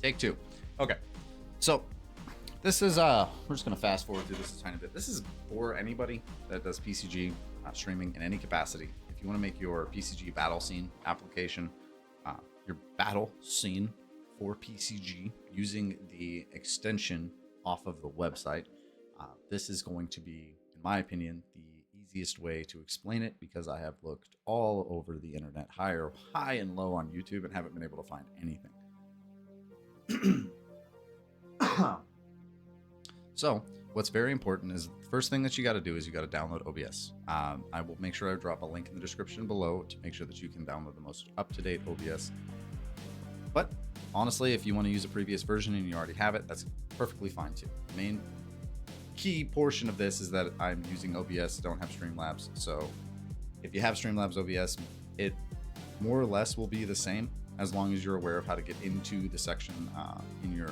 Take two. Okay. So this is we're just gonna fast forward through this a tiny bit. This is for anybody that does PCG streaming in any capacity. If you want to make your PCG battle scene application, your battle scene for PCG using the extension off of the website, this is going to be, in my opinion, the easiest way to explain it, because I have looked all over the internet, high and low on YouTube, and haven't been able to find anything. So what's very important is the first thing that you got to do is you got to download OBS. I will make sure I drop a link in the description below to make sure that you can download the most up-to-date OBS. But honestly, if you want to use a previous version and you already have it, that's perfectly fine too. The main key portion of this is that I'm using OBS, don't have Streamlabs. So if you have Streamlabs OBS, it more or less will be the same, as long as you're aware of how to get into the section in your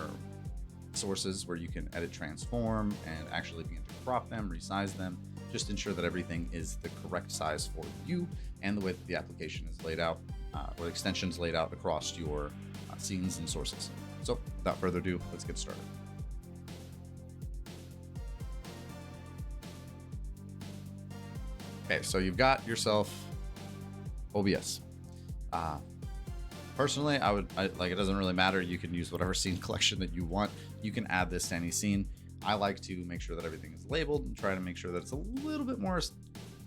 sources where you can edit, transform, and actually begin to crop them, resize them. Just ensure that everything is the correct size for you and the way that the application is laid out, or the extensions laid out across your scenes and sources. So without further ado, let's get started. Okay, so you've got yourself OBS. Personally, it doesn't really matter. You can use whatever scene collection that you want. You can add this to any scene. I like to make sure that everything is labeled and try to make sure that it's a little bit more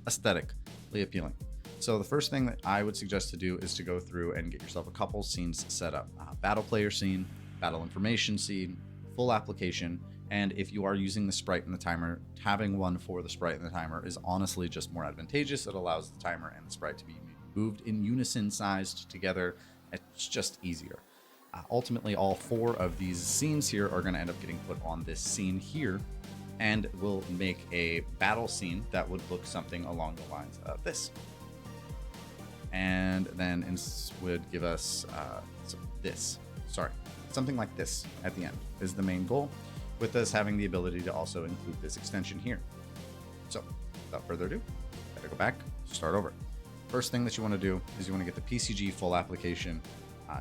aesthetically appealing. So the first thing that I would suggest to do is to go through and get yourself a couple scenes set up. Battle player scene, battle information scene, full application. And if you are using the sprite and the timer, having one for the sprite and the timer is honestly just more advantageous. It allows the timer and the sprite to be moved in unison, sized together. It's just easier. Ultimately, all four of these scenes here are going to end up getting put on this scene here, and will make a battle scene that would look something along the lines of this. And then would give us something like this at the end is the main goal, with us having the ability to also include this extension here. So without further ado, gotta go back, start over. First thing that you want to do is you want to get the PCG full application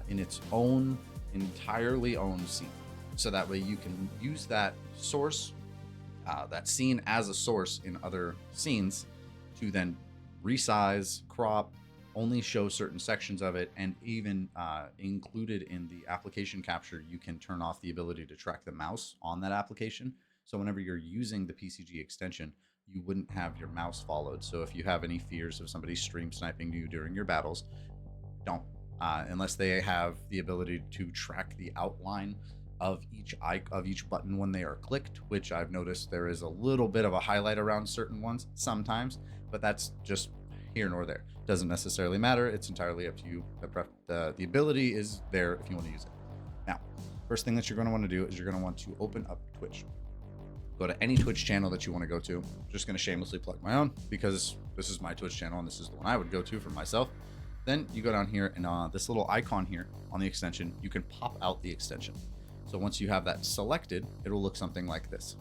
in its own, entirely own scene. So that way you can use that source, that scene as a source in other scenes to then resize, crop, only show certain sections of it, and even included in the application capture, you can turn off the ability to track the mouse on that application. So whenever you're using the PCG extension, you wouldn't have your mouse followed. So if you have any fears of somebody stream sniping you during your battles, don't, unless they have the ability to track the outline of each button when they are clicked, which I've noticed there is a little bit of a highlight around certain ones sometimes, but that's just here nor there. Doesn't necessarily matter. It's entirely up to you. The ability is there if you want to use it. Now, first thing that you're going to want to do is you're going to want to open up Twitch. Go to any Twitch channel that you want to go to. I'm just going to shamelessly plug my own, because this is my Twitch channel and this is the one I would go to for myself. Then you go down here, and this little icon here on the extension, you can pop out the extension. So once you have that selected, it will look something like this.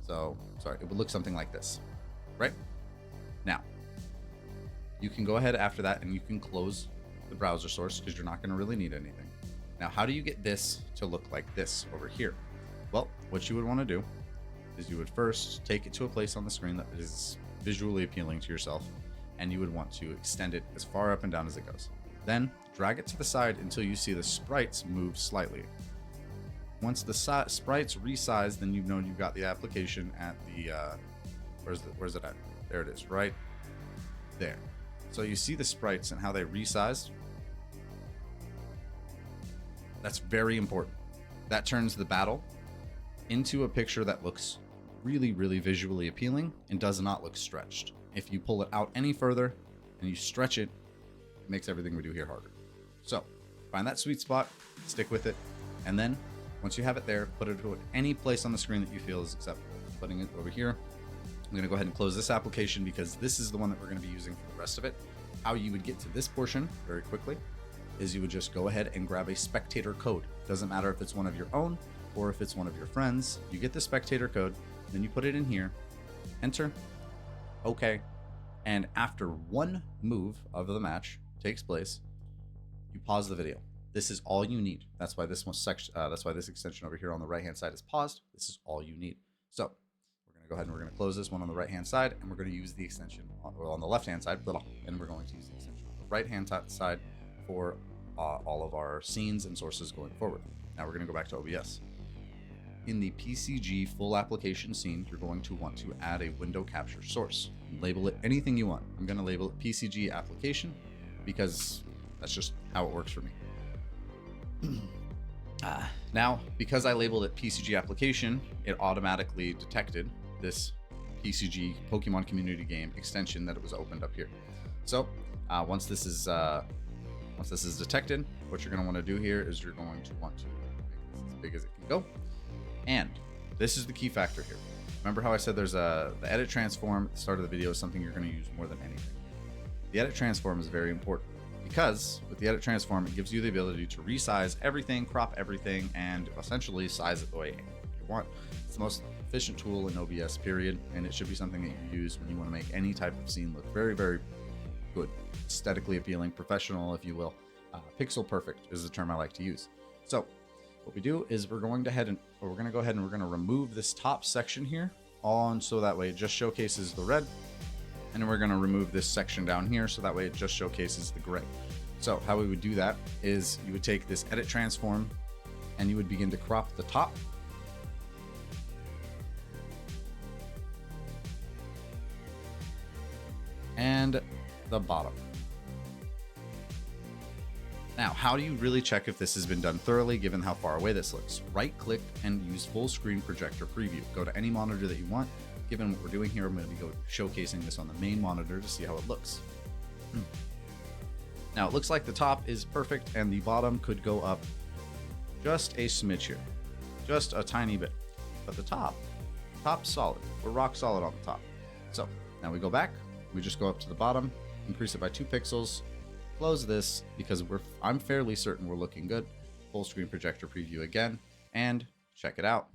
It would look something like this, right? Now, you can go ahead after that and you can close the browser source, because you're not going to really need anything. Now, how do you get this to look like this over here? Well, what you would want to do is you would first take it to a place on the screen that is visually appealing to yourself, and you would want to extend it as far up and down as it goes. Then drag it to the side until you see the sprites move slightly. Once the sprites resize, then you've known you've got the application at the where's it at? There it is, right there. So you see the sprites and how they resize. That's very important. That turns the battle into a picture that looks really, really visually appealing and does not look stretched. If you pull it out any further and you stretch it, it makes everything we do here harder. So find that sweet spot, stick with it, and then once you have it there, put it to any place on the screen that you feel is acceptable. Putting it over here. I'm going to go ahead and close this application, because this is the one that we're going to be using for the rest of it. How you would get to this portion very quickly is you would just go ahead and grab a spectator code. Doesn't matter if it's one of your own or if it's one of your friends. You get the spectator code, then you put it in here, enter, okay, and after one move of the match takes place, you pause the video. This is all you need. That's why this that's why this extension over here on the right hand side is paused. This is all you need. So we're going to go ahead and we're going to close this one on the right hand side, and we're going to use the extension on the left hand side, and we're going to use the extension on the right hand side for all of our scenes and sources going forward. Now we're going to go back to OBS. In the PCG full application scene, you're going to want to add a window capture source. Label it anything you want. I'm going to label it PCG application because that's just how it works for me. Now, because I labeled it PCG application, it automatically detected this PCG Pokemon Community Game extension that it was opened up here. So once this is detected, what you're going to want to do here is you're going to want to make this as big as it can go. And this is the key factor here. Remember how I said there's the edit transform at the start of the video is something you're going to use more than anything. The edit transform is very important because with the edit transform, it gives you the ability to resize everything, crop everything, and essentially size it the way you want. It's the most efficient tool in OBS, period, and it should be something that you use when you want to make any type of scene look very, very good, aesthetically appealing, professional, if you will. Pixel perfect is the term I like to use. So what we do is we're going to go ahead and we're going to remove this top section here so that way it just showcases the red, and then we're going to remove this section down here so that way it just showcases the gray. So how we would do that is you would take this edit transform and you would begin to crop the top and the bottom. Now, how do you really check if this has been done thoroughly given how far away this looks? Right click and use full screen projector preview. Go to any monitor that you want. Given what we're doing here, I'm going to be showcasing this on the main monitor to see how it looks. Now, it looks like the top is perfect and the bottom could go up just a smidge here, just a tiny bit. But the top's solid. We're rock solid on the top. So now we go back, we just go up to the bottom, increase it by 2 pixels, close this because I'm fairly certain we're looking good. Full screen projector preview again, and check it out.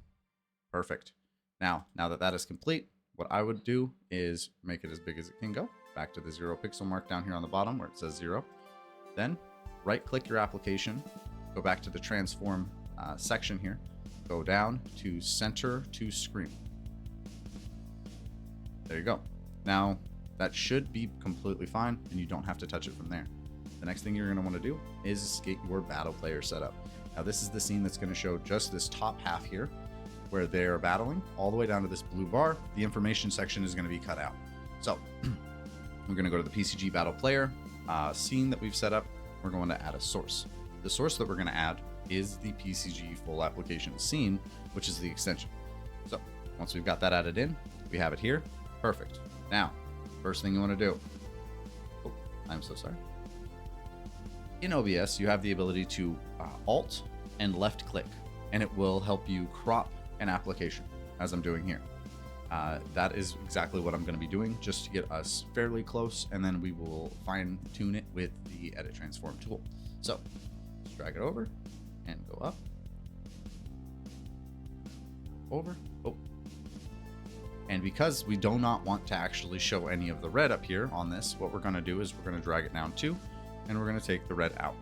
Perfect. Now that that is complete, what I would do is make it as big as it can go. Back to the 0 pixel mark down here on the bottom where it says 0. Then right click your application, go back to the transform section here, go down to center to screen. There you go. Now that should be completely fine and you don't have to touch it from there. The next thing you're going to want to do is get your battle player set up. Now this is the scene that's going to show just this top half here where they're battling all the way down to this blue bar. The information section is going to be cut out. So we're going to go to the PCG battle player scene that we've set up. We're going to add a source. The source that we're going to add is the PCG full application scene, which is the extension. So once we've got that added in, we have it here. Perfect. Now, first thing you want to do. Oh, I'm so sorry. In OBS, you have the ability to Alt and left click, and it will help you crop an application, as I'm doing here. That is exactly what I'm going to be doing, just to get us fairly close, and then we will fine tune it with the Edit Transform tool. So, just drag it over, and go up, over, oh. And because we do not want to actually show any of the red up here on this, what we're going to do is we're going to drag it down too, and we're going to take the red out.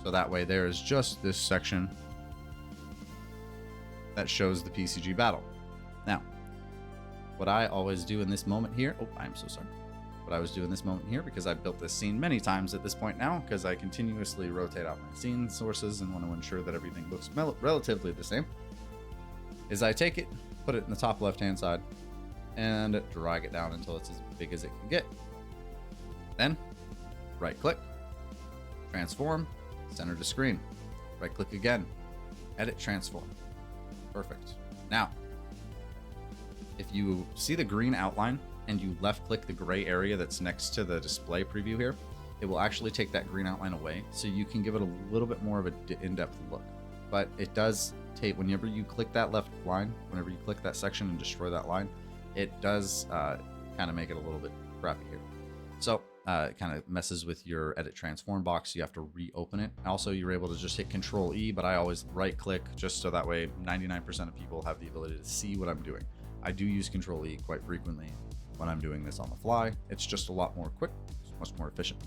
So that way there is just this section that shows the PCG battle. Now, what I always do in this moment here, oh, I'm so sorry. What I always do in this moment here, because I've built this scene many times at this point now, because I continuously rotate out my scene sources and want to ensure that everything looks relatively the same, is I take it, put it in the top left-hand side, and drag it down until it's as big as it can get. Then, right-click, transform, center to screen. Right-click again, edit transform. Perfect. Now, if you see the green outline and you left-click the gray area that's next to the display preview here, it will actually take that green outline away, so you can give it a little bit more of an in-depth look. But it does take, whenever you click that left line, whenever you click that section and destroy that line, it does kind of make it a little bit crappy here. So it kind of messes with your edit transform box. You have to reopen it. Also, you're able to just hit Control E, but I always right click just so that way 99% of people have the ability to see what I'm doing. I do use Control E quite frequently when I'm doing this on the fly. It's just a lot more quick, it's much more efficient.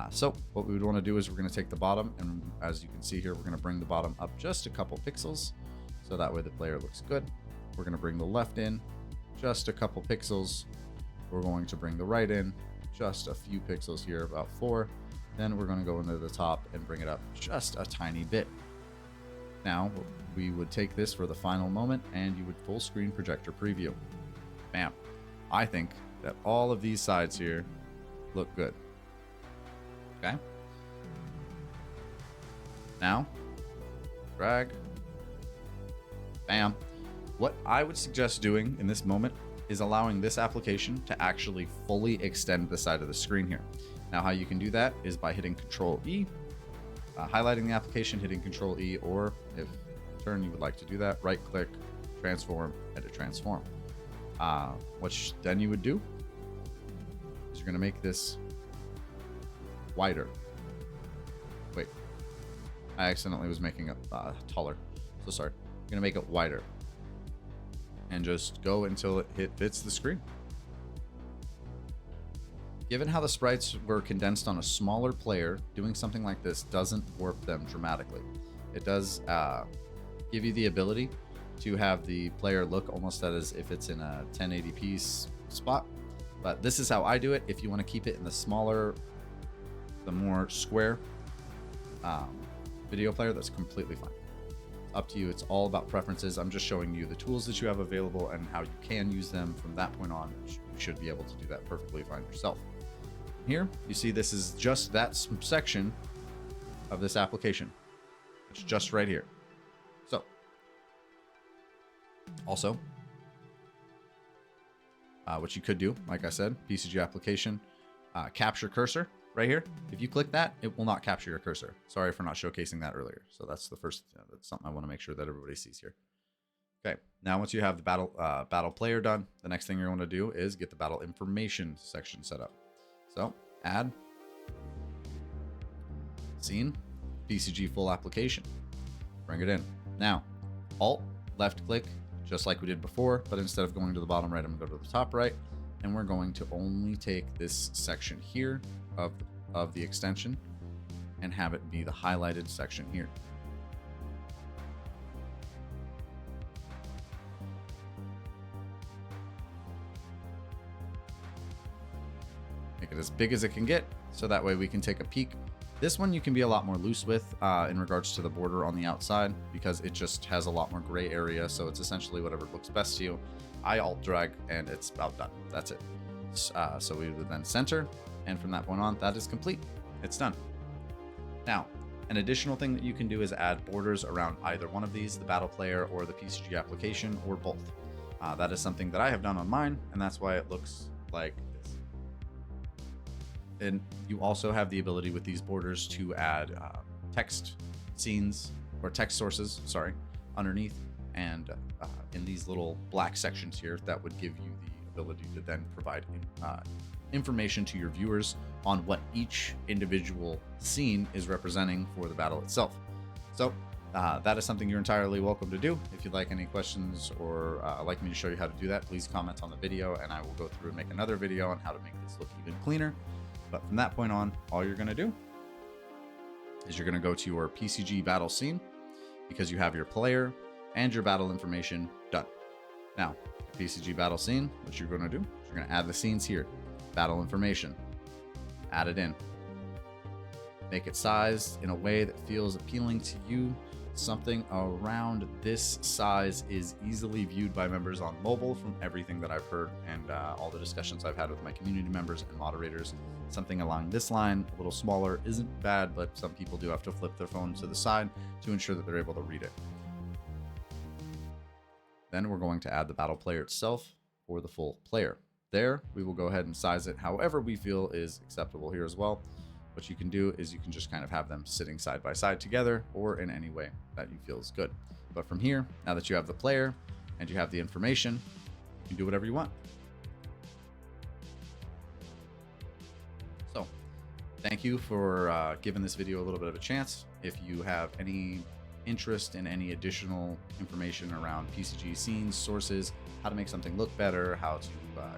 So what we would want to do is we're going to take the bottom, and as you can see here, we're going to bring the bottom up just a couple pixels, so that way the player looks good. We're going to bring the left in just a couple pixels. We're going to bring the right in just a few pixels here, about 4. Then we're going to go into the top and bring it up just a tiny bit. Now we would take this for the final moment, and you would full screen projector preview. Bam. I think that all of these sides here look good. Okay. Now, drag. Bam. What I would suggest doing in this moment is allowing this application to actually fully extend the side of the screen here. Now, how you can do that is by hitting Control E, highlighting the application, hitting Control E, or if in turn you would like to do that, right click, transform, edit transform. What then you would do is you're going to make this wider. Wait, I accidentally was making it taller. So sorry. I'm going to make it wider. And just go until it fits the screen. Given how the sprites were condensed on a smaller player, doing something like this doesn't warp them dramatically. It does give you the ability to have the player look almost as if it's in a 1080p spot. But this is how I do it. If you want to keep it in the smaller, the more square video player, that's completely fine. It's up to you. It's all about preferences. I'm just showing you the tools that you have available and how you can use them. From that point on, you should be able to do that perfectly fine yourself. Here, you see this is just that section of this application. It's just right here. So, also, what you could do, like I said, PCG application, capture cursor right here. If you click that, it will not capture your cursor. Sorry for not showcasing that earlier. So that's the first, that's something I want to make sure that everybody sees here. Okay, now once you have the battle player done, the next thing you're going to do is get the battle information section set up. So add scene, PCG full application, bring it in. Now, Alt, left click, just like we did before, but instead of going to the bottom right, I'm going to go to the top right, and we're going to only take this section here of the extension and have it be the highlighted section here. Make it as big as it can get, so that way we can take a peek. This one you can be a lot more loose with in regards to the border on the outside, because it just has a lot more gray area, so it's essentially whatever looks best to you. I alt drag and it's about done. That's it. So we would then center, and from that point on, that is complete. It's done. Now, an additional thing that you can do is add borders around either one of these, the battle player or the PCG application, or both. That is something that I have done on mine, and that's why it looks like this. And you also have the ability with these borders to add text scenes or text sources, sorry, underneath, and in these little black sections here that would give you the ability to then provide information to your viewers on what each individual scene is representing for the battle itself. So that is something you're entirely welcome to do. If you'd like any questions or like me to show you how to do that, please comment on the video and I will go through and make another video on how to make this look even cleaner. But from that point on, all you're going to do is you're going to go to your PCG battle scene, because you have your player and your battle information done. Now, PCG battle scene, what you're going to do is you're going to add the scenes here. Battle information, add it in. Make it sized in a way that feels appealing to you. Something around this size is easily viewed by members on mobile from everything that I've heard and all the discussions I've had with my community members and moderators. Something along this line, a little smaller, isn't bad, but some people do have to flip their phone to the side to ensure that they're able to read it. Then we're going to add the battle player itself or the full player. There, we will go ahead and size it however we feel is acceptable here as well. What you can do is you can just kind of have them sitting side by side together or in any way that you feel is good. But from here, now that you have the player and you have the information, you can do whatever you want. So, thank you for giving this video a little bit of a chance. If you have any interest in any additional information around PCG scenes, sources, how to make something look better, how to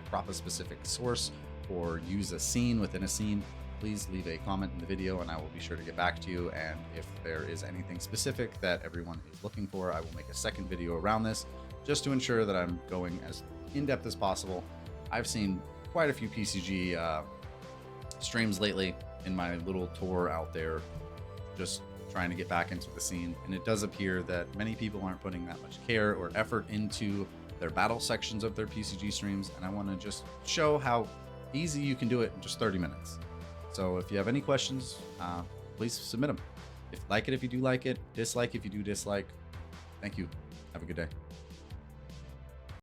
crop a specific source or use a scene within a scene, please leave a comment in the video and I will be sure to get back to you. And if there is anything specific that everyone is looking for, I will make a second video around this just to ensure that I'm going as in-depth as possible. I've seen quite a few PCG streams lately in my little tour out there, just trying to get back into the scene, and it does appear that many people aren't putting that much care or effort into their battle sections of their PCG streams, and I want to just show how easy you can do it in just 30 minutes. So if you have any questions, please submit them. Like it if you do like it, dislike if you do dislike. Thank you. Have a good day.